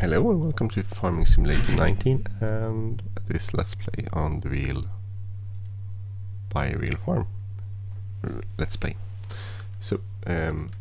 Hello and welcome to Farming Simulator 19 and this Let's Play on the real by a real farm. Let's play. So I'm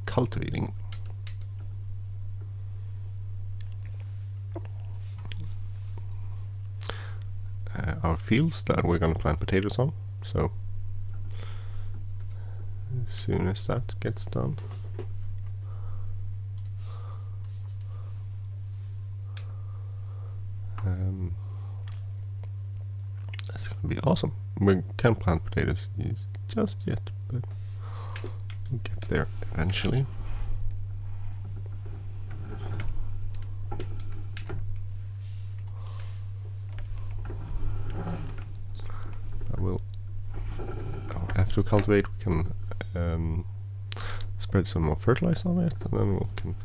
cultivating our fields that we're going to plant potatoes on. So as soon as that gets done, that's going to be awesome. We can't plant potatoes just yet, but we'll get there eventually. After we cultivate, we can spread some more fertilizer on it, and then we can,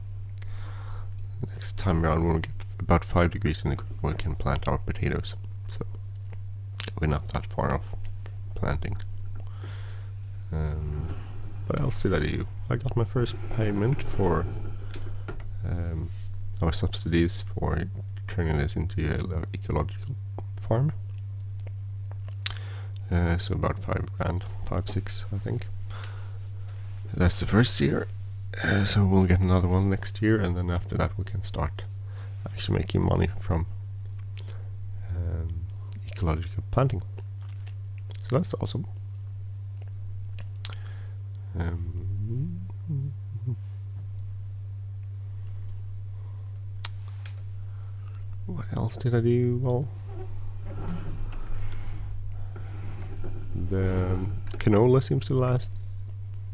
next time around when we get about 5 degrees in the ground, we can plant our potatoes. So we're not that far off planting. What else did I do? I got my first payment for our subsidies for turning this into an ecological farm. So about 5 grand, 5-6 I think. That's the first year. So we'll get another one next year, and then after that we can start actually making money from ecological planting. So that's awesome. What else did I do? Well, the canola seems to last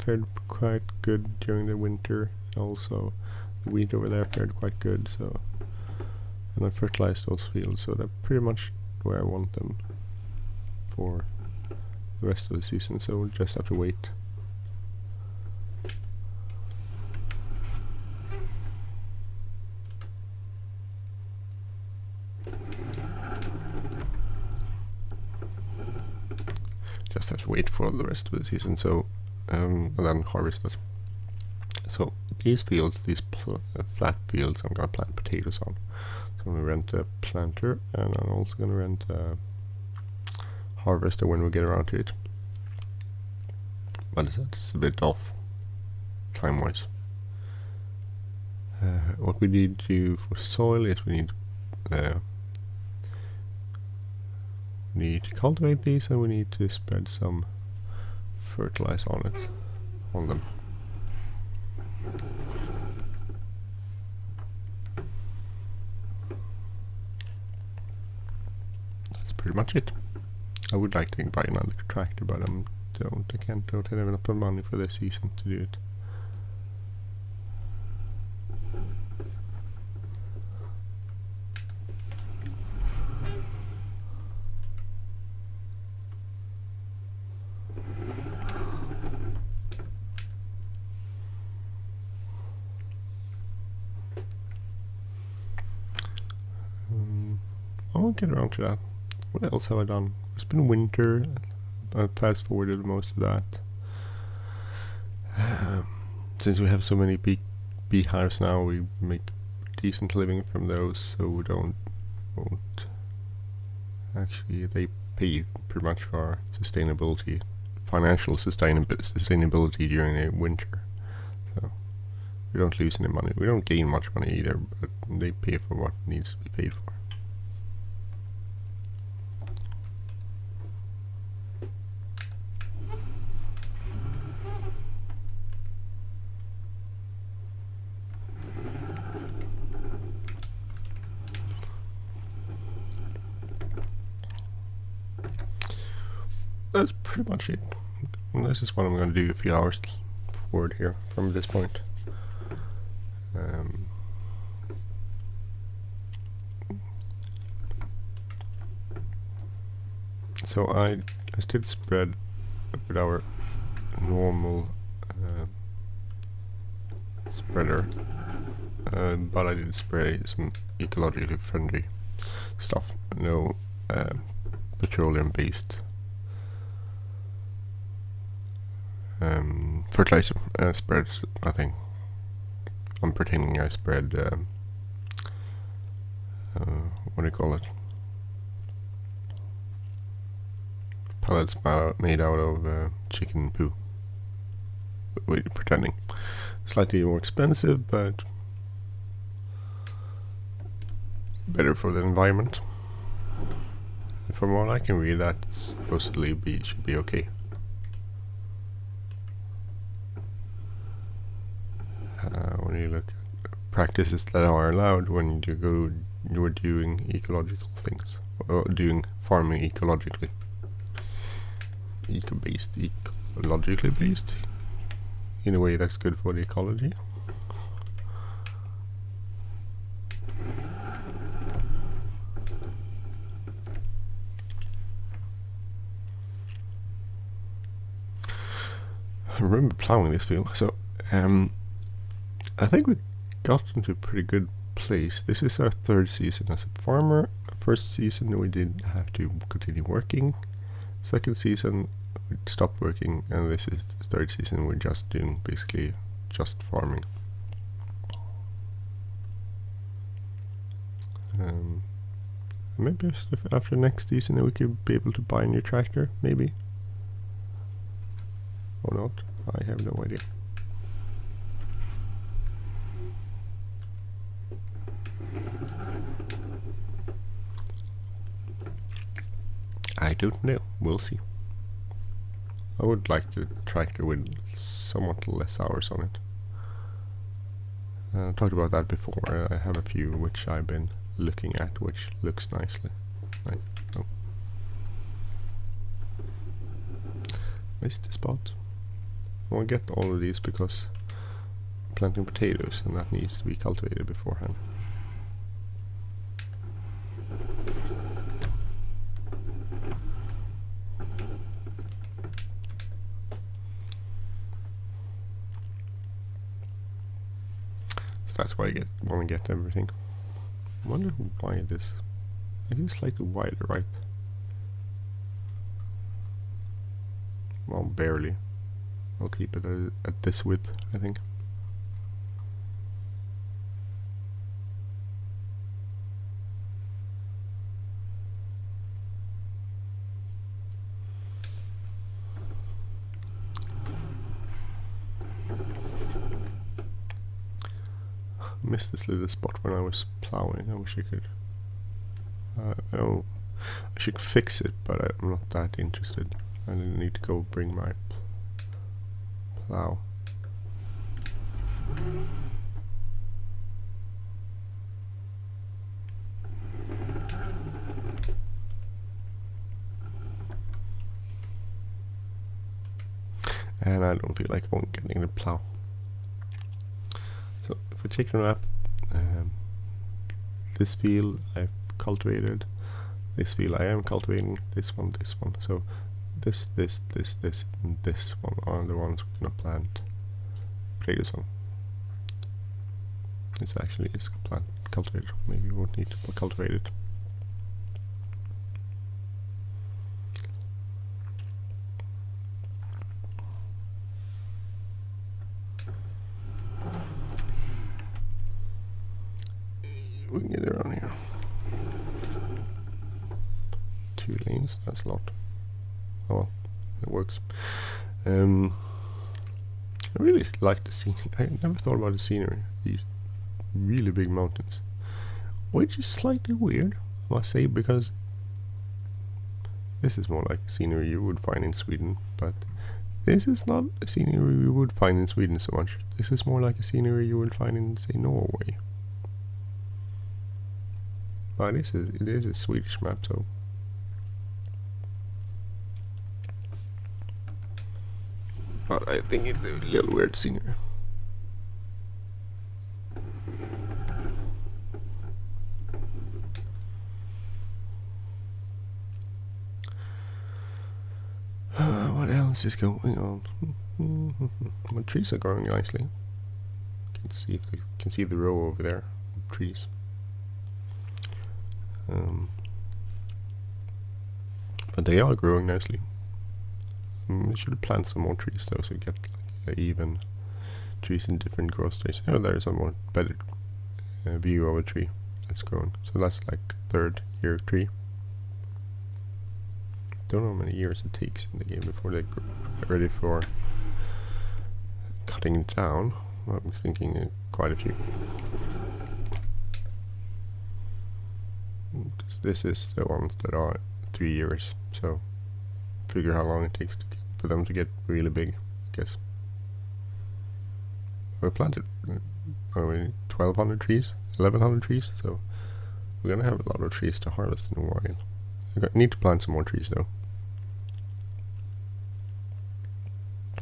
fared quite good during the winter. Also the wheat over there fared quite good, so, and I fertilized those fields, so they're pretty much where I want them for the rest of the season, so we'll just have to wait. Just have to wait for the rest of the season, so and then harvest it. So these fields, these flat fields, I'm gonna plant potatoes on. So I'm gonna rent a planter, and I'm also gonna rent a harvester when we get around to it. But it's a bit off time-wise. What we need to do for soil is we need to cultivate these, and we need to spread some fertilizer on them. That's pretty much it. I would like to buy another tractor, but I don't have enough money for this season to do it. I'll get around to that. What else have I done? It's been winter. I fast forwarded most of that. Since we have so many beehives now, we make decent living from those, so we won't actually, they pay pretty much for our sustainability, financial sustainability during the winter. So we don't lose any money. We don't gain much money either, but they pay for what needs to be paid for. That's pretty much it. And this is what I'm going to do a few hours forward here from this point. So I did spread with our normal spreader, but I did spray some ecologically friendly stuff, no petroleum based fertilizer spread. I think I'm pretending I spread what do you call it? Pellets made out of chicken poo. Pretending. Slightly more expensive, but better for the environment. And from what I can read, that supposedly should be okay. When you look at practices that are allowed when you're doing ecological things, or doing farming ecologically, ecologically based, in a way that's good for the ecology. I remember plowing this field, so I think we got into a pretty good place. This is our third season as a farmer. First season we didn't have to continue working. Second season we stopped working, and this is the third season we're just doing basically just farming. Maybe after next season we could be able to buy a new tractor, maybe. Or not, I have no idea. I don't know, we'll see. I would like a tractor with somewhat less hours on it. I talked about that before. I have a few which I've been looking at, which looks nicely. Oh. Missed the spot. I want to get all of these because I'm planting potatoes and that needs to be cultivated beforehand. So that's why I want to get everything. I wonder why this. It is slightly wider, right? Well, barely. I'll keep it at this width, I think. Missed this little spot when I was plowing. I wish I could. I should fix it, but I'm not that interested. I didn't need to go bring my plow. And I don't feel like getting the plow. So if we take a map, this field I've cultivated, this field I am cultivating, this one. So this, and this one are the ones we're gonna plant potatoes on. This actually is cultivated. Maybe we won't need to cultivate it. We can get around here. 2 lanes, that's a lot. Oh well, it works. I really like the scenery. I never thought about the scenery. These really big mountains. Which is slightly weird, I must say, because this is more like scenery you would find in Sweden, but this is not a scenery you would find in Sweden so much. This is more like a scenery you would find in, say, Norway. But it is a Swedish map, so but I think it's a little weird scenery. What else is going on? The trees are growing nicely. You can see the row over there of trees. But they are growing nicely. We should plant some more trees though, so we get like even trees in different growth stages. Oh, there is a more better view of a tree. it's growing. So that's like third year tree. Don't know how many years it takes in the game before they get ready for cutting it down. I'm thinking quite a few. This is the ones that are 3 years, so figure how long it takes for them to get really big, I guess. We planted 1,200 trees, 1,100 trees, so we're gonna have a lot of trees to harvest in a while. I need to plant some more trees though.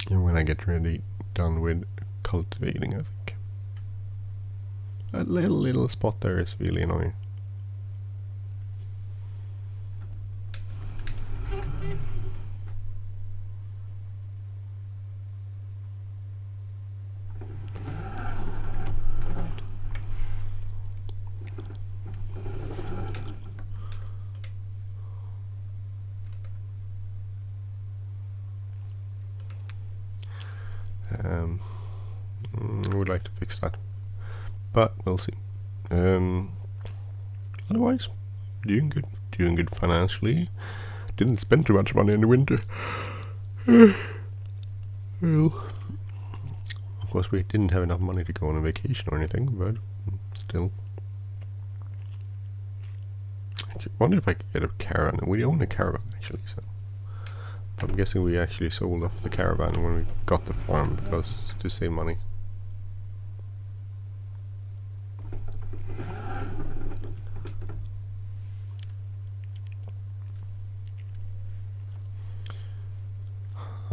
And when I get ready, done with cultivating, I think. That little spot there is really annoying. Would like to fix that, but we'll see. Otherwise, doing good financially. Didn't spend too much money in the winter. Well, of course we didn't have enough money to go on a vacation or anything, but still. I wonder if I could get a caravan. We own a caravan actually, so I'm guessing we actually sold off the caravan when we got the farm because to save money.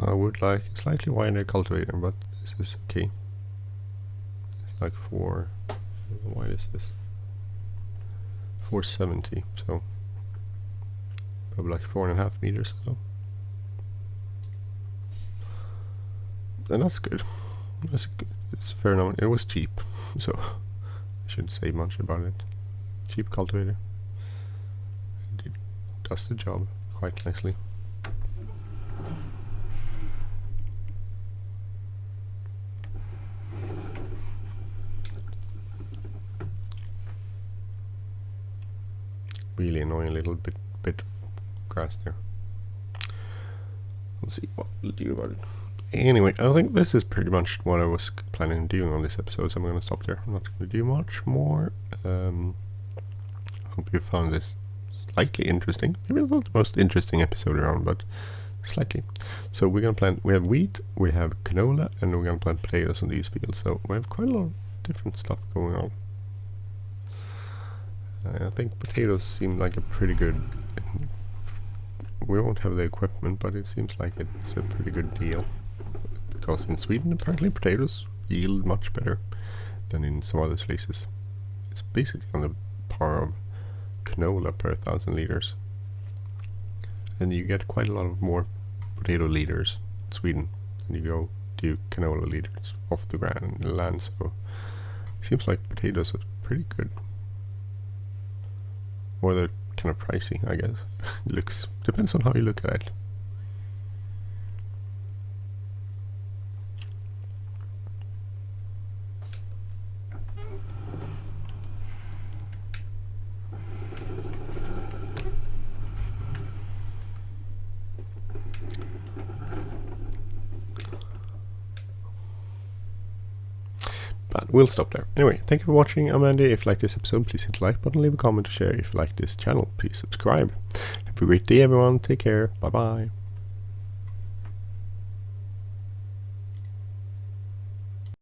I would like a slightly wider cultivator, but this is okay. It's like 4. How wide is this? 470, so probably like 4.5 meters. So, and that's good. That's good. It's fair enough. It was cheap, so I shouldn't say much about it. Cheap cultivator. It does the job quite nicely. Really annoying little bit of grass there. We'll see what we'll do about it. Anyway, I think this is pretty much what I was planning on doing on this episode, so I'm going to stop there. I'm not going to do much more. Hope you found this slightly interesting. Maybe not the most interesting episode around, but slightly. So we're going to plant, we have wheat, we have canola, and we're going to plant potatoes on these fields. So we have quite a lot of different stuff going on. I think potatoes seem like a pretty good. We won't have the equipment, but it seems like it's a pretty good deal. Because in Sweden, apparently potatoes yield much better than in some other places. It's basically on the par of canola per 1,000 liters. And you get quite a lot of more potato liters in Sweden than you go to canola liters off the ground and land. So it seems like potatoes are pretty good. Or they're kind of pricey, I guess. Depends on how you look at it. But we'll stop there. Anyway, thank you for watching. I'm Andy. If you like this episode, please hit the like button, leave a comment to share. If you like this channel, please subscribe. Have a great day, everyone. Take care. Bye bye.